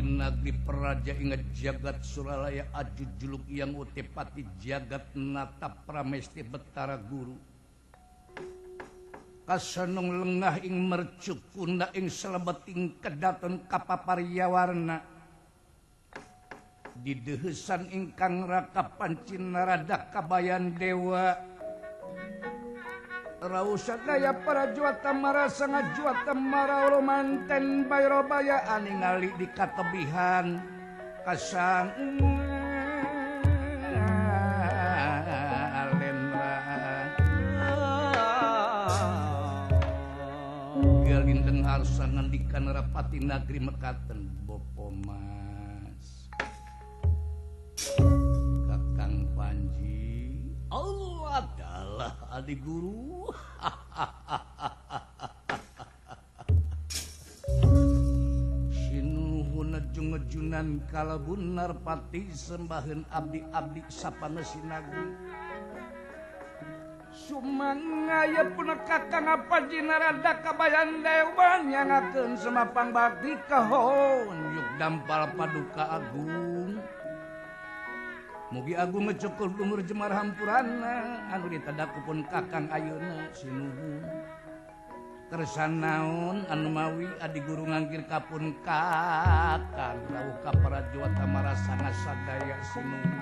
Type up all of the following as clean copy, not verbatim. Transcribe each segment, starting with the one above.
Nagri Praja ingat jagat Suralaya aju juluk yang utepati jagat nata pramesti Betara Guru kasanung lengah ing mercuk kunda ing selebeting kedaton kapaparyawarna di dehesan ingkang raka pancin narada kabayan dewa Rausadaya para juata marasa ngajuata maraulo manten bayrobaya aningali di katebihan kasang alendra galindeng harsa ngandikan rapati Nagri mekaten Bopo Mas Kakang Panji Allah adalah adik guru. Sinuhun ngejunan kalabun narpati sembahan abdi-abdi sapanesi Nagri. Sumangaya pun kakang apa jinarada kabayan dewa nyangakeun semapang bakti kahon yuk dampal paduka agung. Mugi agung ngecekul umur jemar hampurana anu ditadakupun kakang ayeuna sinuhun kersan naon anu mawi adi guru ngangkir kapun kakang rawuh ka prajuwata marasanga sadaya sinuhun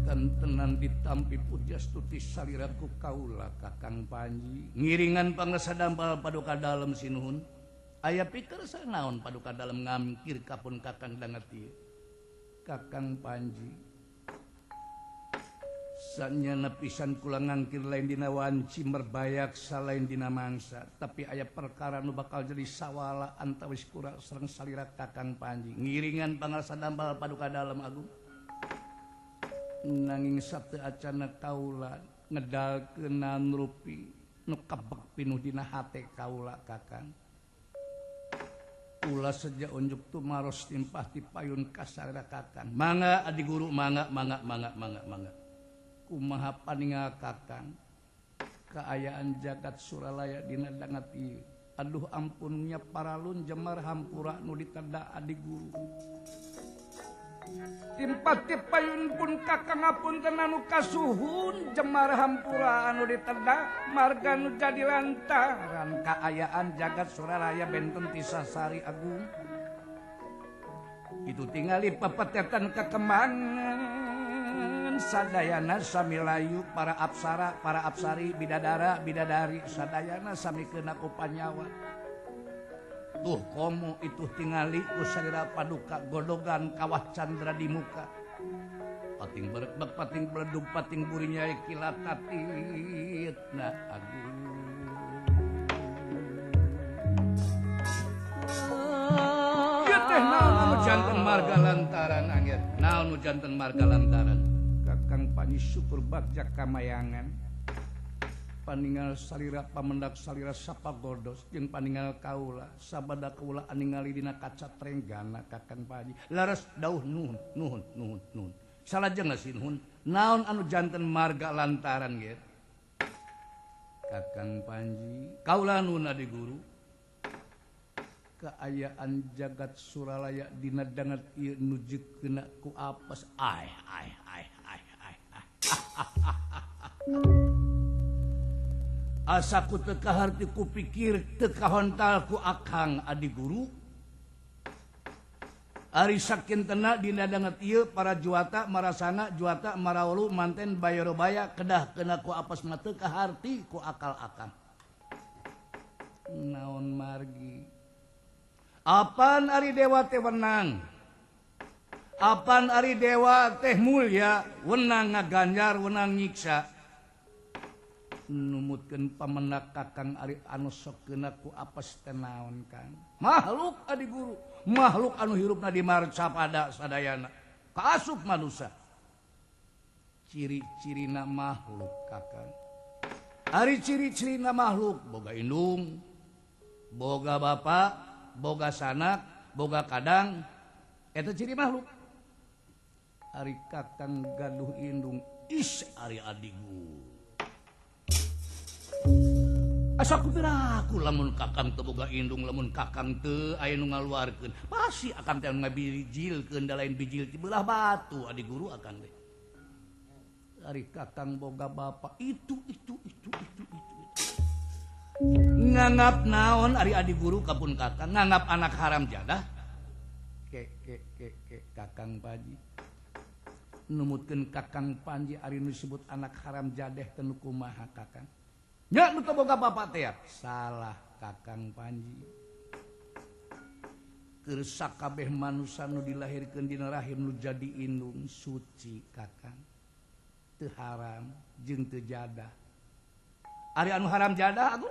tentenan ditampi pujastuti saliraku kaula Kakang Panji ngiringan pangesadambal paduka dalem sinuhun aya pikir sanaon paduka dalam ngamkir kapun kakang danget ieu Kakang Panji sanyana pisan kula ngangkir lain dina wanci merbayak salain dina mangsa tapi aya perkara nu bakal jadi sawala antawis kura sareng salira Kakang Panji ngiringan pangarsa dambal paduka dalam agung nanging sateu acana kaula ngedalkeun rupi nu kebek pinuh dina hate kaula Kakang ulah sejak unjuk tumaros timpah tipayun kasarera Kakang mangga adi guru mangga kumaha paningal Kakang kaayaan jagat Suralaya dina dangat ieu aduh ampunnya paralun jemar hampura nu ditanda adi guru timpah tipayun pun Kakang ngapunten anu kasuhun jemar hampura anu ditenda marga nu jadi lantaran kaayaan jagat Suralaya benten Tisasari Agung itu tingali papatetan kakemangan sadayana sami layu para apsara para apsari bidadari sadayana sami kena kupanyawa tuh komo itu tingali usalira paduka godogan kawah candra di muka pating berekbek pating beledug pating burinya kilatatit na agung ya teh naon anu janten marga lantaran angger naon anu janten marga lantaran Kakang Panji syukur bagja kamayangan paningal salira pamendak salira sapagodos jeung paningal kaula sabada kaula ningali dina kaca trenggana Kakang Panji laras dauh nuhun salajengna sinuhun naon anu janten marga lantaran ge Kakang Panji kaula nuhun adi guru kaayaan jagat Suralaya dina danget ieu nujikeuna ku apes ai asaku teu kaharti kupikir teu kahontal ku akang adi guru ari sakintena dina danget ieu para juata marasana juata maraulu manten bayarobaya kedah kena ku apes mah teu kaharti ku akal akang naon margi apan ari dewa teh wenang apan ari dewa teh mulya wenang ngaganjar wenang nyiksa numutkeun pamendak Kakang ari anu sok keuna ku apes teh naon Kang makhluk adi guru makhluk anu hirupna di marcapada sadayana kaasup manusia ciri-cirina makhluk Kakang ari ciri-cirina makhluk boga indung boga bapak boga sanak boga kadang eta ciri makhluk ari Kakang gaduh indung is ari adi guru asa kupiraku lamun kakang teu boga indung lamun kakang teu aya nu ngaluarkeun pasti akan teh ngabijilkeun da lain bijil ti beulah batu adi guru akan teh ari kakang boga bapa itu nganggap naon ari adi guru kapun kakang nganggap anak haram jadah ke kakang Panji numutkeun kakang Panji ari nu disebut anak haram jadah teh nu kumaha kakang nya nu teu boga bapa teh salah kakang Panji keur sakabeh manusia nu dilahirkeun dina rahim nu jadi indung suci kakang teu haram jeung teu jadah ari anu haram jadah aku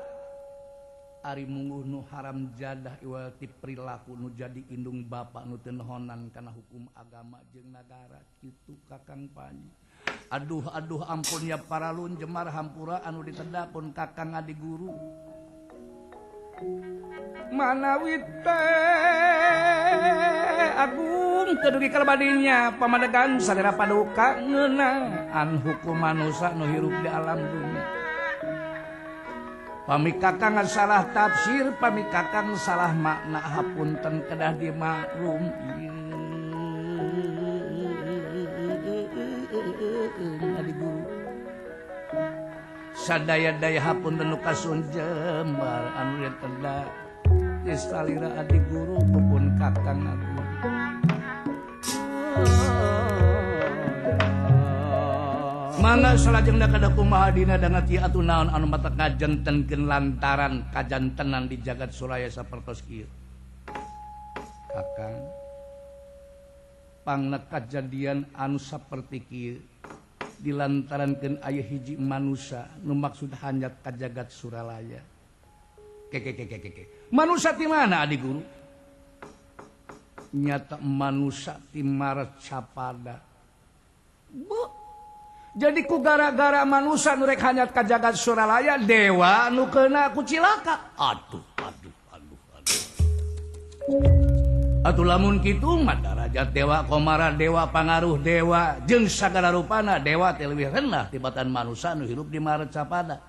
ari mungguh nu haram jadah iwal ti perilaku nu jadi indung bapa nu teu nohonan kana hukum agama jeung nagara kitu kakang Panji aduh ampun ya paralun jemar hampura anu ditedapun kakang adi guru manawi teh agung kedugi kalebadinya pamadegan sadera paduka ngeunaan hukum manusia nu hirup di alam dunia pami kakang salah tafsir pami kakang salah makna hapunten kedah dimaklum adi guru sadaya-daya hapunten nu kasun jembar anu diteda geus salira adi guru pupun kakang aku mangga salajengna kada kumaha dina dana ti atuh naon anu mata ngajentenkeun lantaran kajantenan di jagat Suraya sapertos kieu kakang pangna kajadian anu saperti kieu dilantarankeun aya hiji manusia nu maksud hanyat ka jagat Suralaya manusia ti mana adi guru nyata manusia ti Marcapada jadi ku gara-gara manusia nu rek hanyat ka jagat Suralaya dewa nu keuna ku cilaka aduh atuh lamun kitu mah darajat dewa komara dewa pangaruh dewa jeung sagala rupana dewa teh leuwih rendah tibatan manusia nu hirup di Marcapada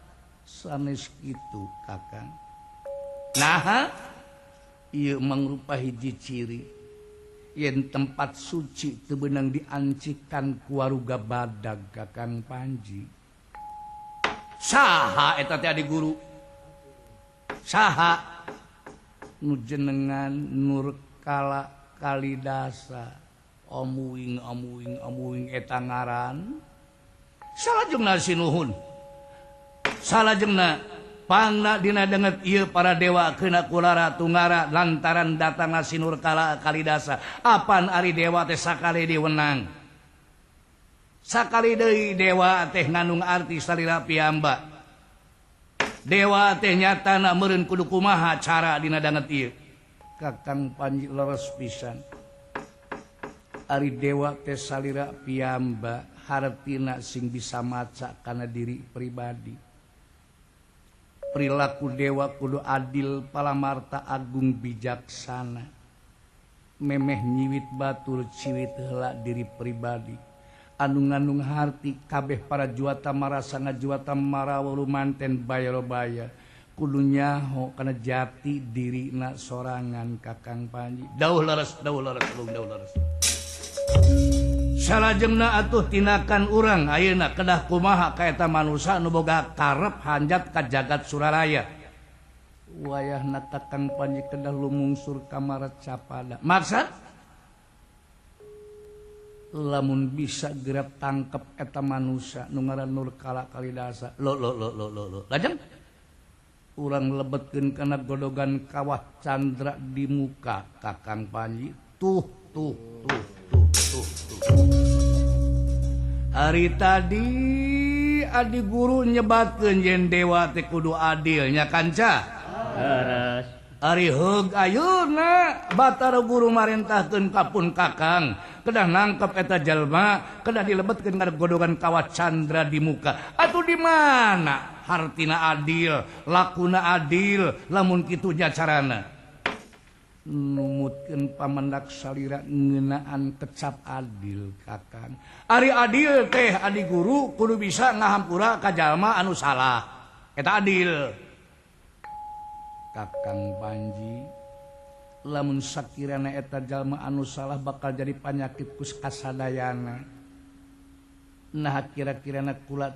sanes kitu kakang nah ieu mangrupa hiji ciri yen tempat suci teu beunang diancikan ku waruga badag kakang Panji saha eta teh adi guru saha nu jenengan Nur Kala Kalidasa omuing eta ngaran salajengna sinuhun salajengna pangna dina denget ieu para dewa keuna kulara tungara lantaran datangna si Nur Kala Kalidasa apan ari dewa teh sakali diwenang sakali deui dewa teh ngandung arti salira piyambak dewa teh nyatana meureun kudu kumaha cara dina danget ieu kakang Panji leres pisan ari dewa teh salira piyambak hartina sing bisa maca kana diri pribadi perilaku dewa kudu adil palamarta agung bijaksana memeh nyiwit batur ciwit heula diri pribadi anu ngandung harti kabeh para juata marasa ngajuata marawuru manten bayaro-baya kudu nyaho kana jati dirina sorangan kakang Panji dauh leres salajengna atuh tinakan urang ayeuna kedah kumaha ka eta manusia nu boga karep hanjat ka jagat Suralaya wayahna kakang Panji kedah lumungsur ka Marcapada maksud lamun bisa gerak tangkep eta manusia nu ngaran Nur Kala Kalidasa lo lajeng urang lebetkeun kana godogan kawah candra di muka kakang Panji tuh hari tadi adi guru nyebatkeun yen dewa teh kudu adil nya kanca leres ari heug ayeuna Batara Guru marentahkeun kapun kakang kedah nangkep eta jalma kedah dilebetkeun kana godogan kawah candra di muka atuh di mana hartina adil lakuna adil lamun kitu nya carana numutkeun pamendak salira ngeunaan kecap adil kakang ari adil teh adi guru kudu bisa ngahampura ka jalma anu salah eta adil Kakang Panji lamun sakirana eta jalma anu salah bakal jadi panyakit kus kasadayana nah kira-kirana kula